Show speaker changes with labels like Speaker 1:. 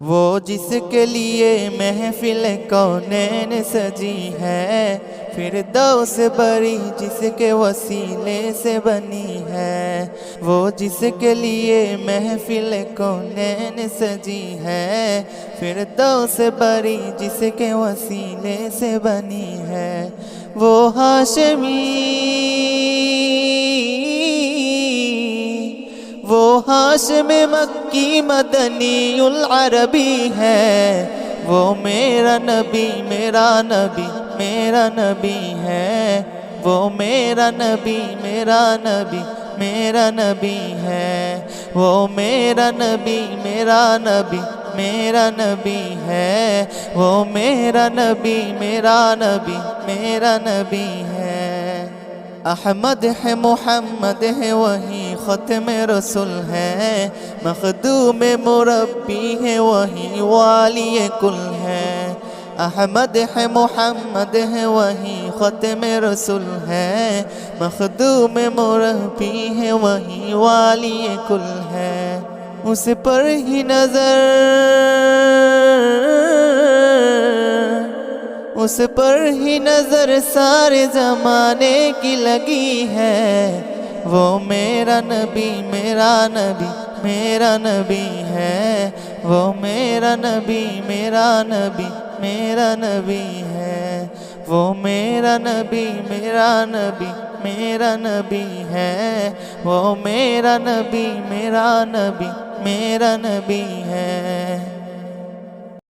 Speaker 1: وہ جس کے لیے محفل کونین سجی ہے، فردوس بری جس کے وسیلے سے بنی ہے۔ وہ جس کے لیے محفل کونین سجی ہے، فردوس بری جس کے وسیلے سے بنی ہے۔ وہ ہاشم مکی مدنی العربی ہے۔ وہ میرا نبی میرا نبی میرا نبی ہے۔ وہ میرا نبی میرا نبی میرا نبی ہے۔ وہ میرا نبی میرا نبی میرا نبی ہے۔ وہ میرا نبی میرا نبی میرا نبی ہے۔ احمد ہے محمد ہے وہی ختم رسول ہے۔ مخدوم مربی ہے وہی والی کل ہے۔ احمد ہے محمد ہے وہی ختم رسول ہے۔ مخدوم مربی ہے وہی والی کل ہے۔ اس پر ہی نظر سارے زمانے کی لگی ہے۔ وہ میرا نبی میرا نبی میرا نبی ہے۔ وہ میرا نبی میرا نبی میرا نبی ہے۔ وہ میرا نبی میرا نبی میرا نبی ہے۔ وہ میرا نبی میرا نبی میرا نبی ہے۔